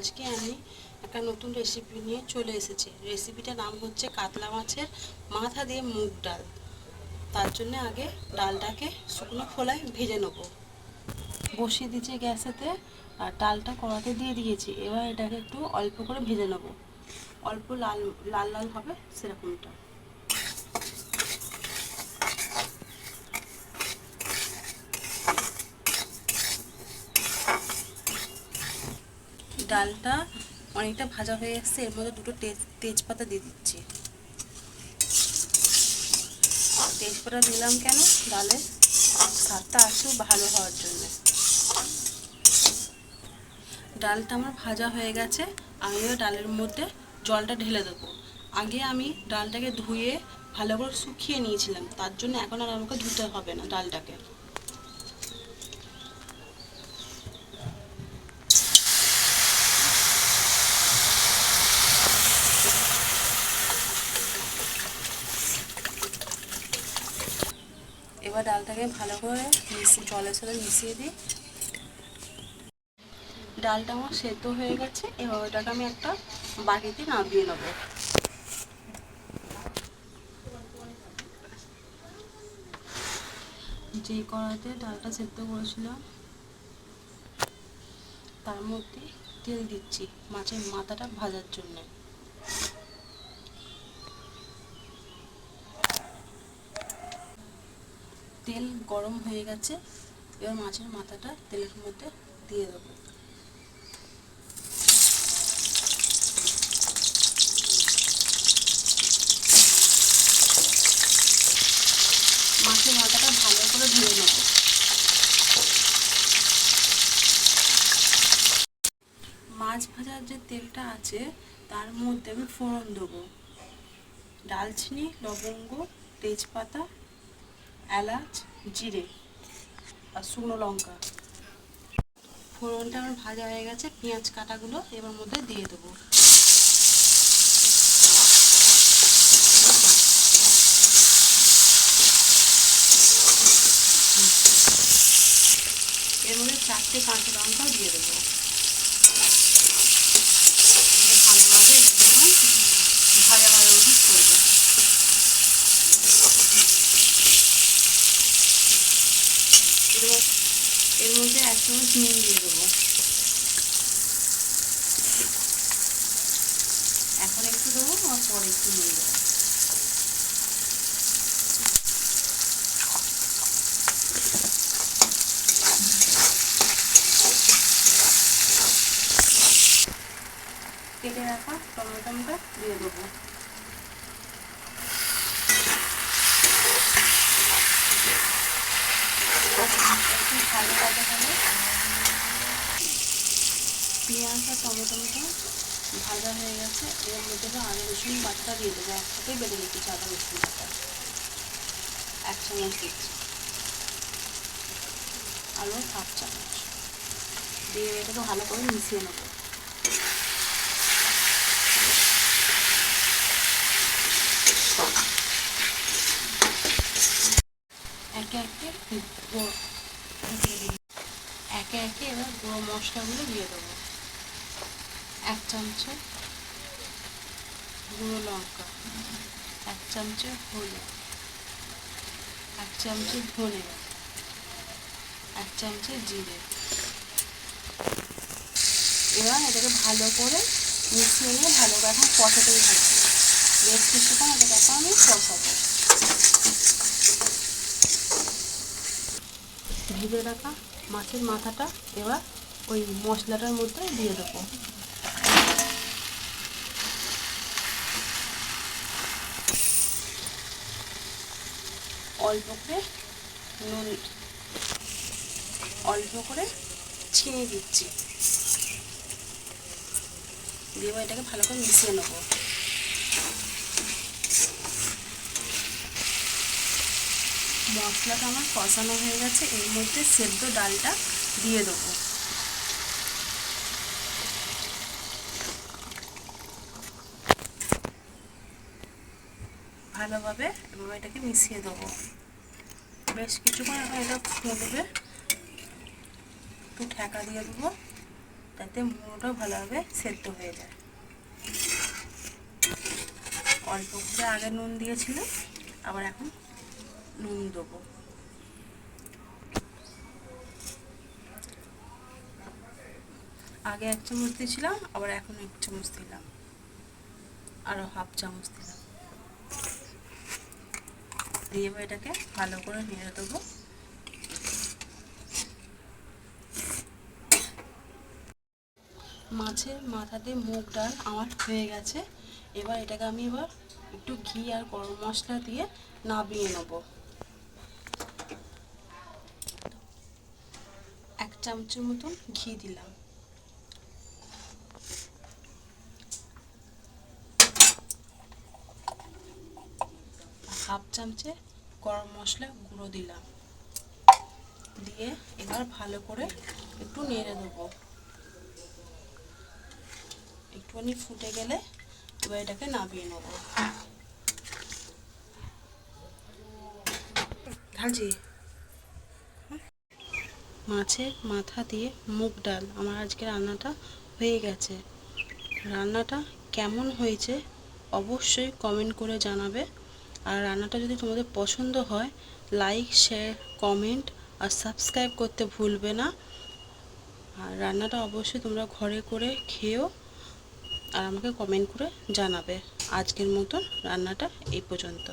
আজকে আমি একটা নতুন রেসিপি নিয়ে চলে এসেছি। রেসিপিটার নাম হচ্ছে কাতলা মাছের মাথা দিয়ে মুগ ডাল। তার জন্য আগে ডালটাকে শুকনো খোলায় ভেজে নেব। বসিয়ে দিয়েছি গ্যাসেতে আর ডালটা কড়াতে দিয়ে দিয়েছি। এবার এটাকে একটু অল্প করে ভেজে নেব, অল্প লাল লাল লাল হবে সেরকমটা। ডালটা অনেকটা ভাজা হয়ে এসছে, এর মধ্যে দুটো তেজপাতা দিয়ে দিচ্ছি। তেজপাতা দিলাম কেন, ডালের স্বাদটা আসু ভালো হওয়ার জন্য। ডালটা আমার ভাজা হয়ে গেছে, আমি এবার ডালের মধ্যে জলটা ঢেলে দেবো। আগে আমি ডালটাকে ধুয়ে ভালো করে শুকিয়ে নিয়েছিলাম, তার জন্য এখন আর আমাকে ধুতে হবে না ডালটাকে। এবার ডালটাকে ভালো করে জলের সাথে মিশিয়ে দিই। ডালটা আমার সেদ্ধ হয়ে গেছে, এবার ওটাকে আমি একটা বাটিতে নামিয়ে নেবো। যে কড়াইতে ডালটা সেদ্ধ করেছিলাম তার মধ্যে তেল দিচ্ছি মাছের মাথাটা ভাজার জন্য। তেল গরম হয়ে গেছে, এবার মাছের মাথাটা তেলের মধ্যে দিয়ে দেবো। মাছের মাথাটা ভালো করে ধুয়ে নেব। মাছ ভাজার যে তেলটা আছে তার মধ্যে আমি ফোড়ন দেবো। দারচিনি, লবঙ্গ, তেজপাতা, এলাচ, জিরে আর শুকনো লঙ্কা। ফোড়নটা আমার ভাজা হয়ে গেছে, পেঁয়াজ কাটাগুলো এবার মধ্যে দিয়ে দেবো। এর মধ্যে 4টে কাঁচা লঙ্কাও দিয়ে দেবো। ভালোভাবে ভাজা ভাজা মতো করবো। এর মধ্যে 1 চামচ নুন দিয়ে দেবো। এখন একটু দেবো আর পরে একটু নুন দেবো। কেটে রাখা টমেটোটা দিয়ে দেবো। একটু ভালো ভাজা হলে পেঁয়াজ আর টমেটোটা ভাজা হয়ে গেছে, এর মধ্যে আদা রসুন বাটা দিয়ে দেবো। একসাথে বেটে রেখেছি আদা রসুন বাটা 1 চামচ দিচ্ছি, আরও 1/2 চামচ দিয়ে এটাকে ভালো করে মিশিয়ে নেবো। একে একে এবার গুঁড়ো মশলাগুলো দিয়ে দেবো। 1 চামচ গুঁড়ো লঙ্কা, 1 চামচ হলুদ, 1 চামচ ধনে, 1 চামচ জিরে। এবার এটাকে ভালো করে মিশিয়ে নিয়ে ভালো করে এখন কষাতেই থাকবে। বেশ কিছুক্ষণ এটাকে এখন আমি কষাবো। ভেজে রাখা মাছের মাথাটা এবার ওই মশলাটার মধ্যে দিয়ে দেবো। অল্প করে নুন, অল্প করে চিনি দিচ্ছি, দিয়ে এটাকে ভালো করে মিশিয়ে নেবো। মশলাটা আমার কষানো হয়ে গেছে, এর মধ্যে সেদ্ধ ডালটা দিয়ে দেবো। ভালোভাবে এবার এটাকে মিশিয়ে দেবো। বেশ কিছুক্ষণ এখন এটা ফুটবে, একটু ঢাকা দিয়ে দেবো। যাতে মুড়োটা ভালোভাবে সেদ্ধ হয়ে যায়। অল্প করে আগে নুন দিয়েছিলাম, আবার এখন নুন দেবো। আগে 1 চামচ দিয়েছিলাম, আবার এখন 1 চামচ দিলাম, আরও হাফ চামচ দিলাম। দিয়ে এবার এটাকে ভালো করে নেড়ে দেবো। মাছের মাথা দিয়ে মুগ ডাল আমার হয়ে গেছে। এবার এটাকে আমি একটু ঘি আর গরম মশলা দিয়ে নামিয়ে নেব। 1 চামচের মতন ঘি দিলাম, হাফ চামচে গরম মশলা গুঁড়ো দিলাম, দিয়ে এবার ভালো করে একটু নেড়ে দেবো। একটুখানি ফুটে গেলে এবার এটাকে নামিয়ে নেব। ঢালছি। মাছের মাথা দিয়ে মুগ ডাল আমার আজকে রান্নাটা হয়ে গেছে। রান্নাটা কেমন হয়েছে অবশ্যই কমেন্ট করে জানাবে। আর রান্নাটা যদি তোমাদের পছন্দ হয়, লাইক, শেয়ার, কমেন্ট আর সাবস্ক্রাইব করতে ভুলবে না। আর রান্নাটা অবশ্যই তোমরা ঘরে করে খেও আর আমাকে কমেন্ট করে জানাবে। আজকের মতন রান্নাটা এই পর্যন্ত।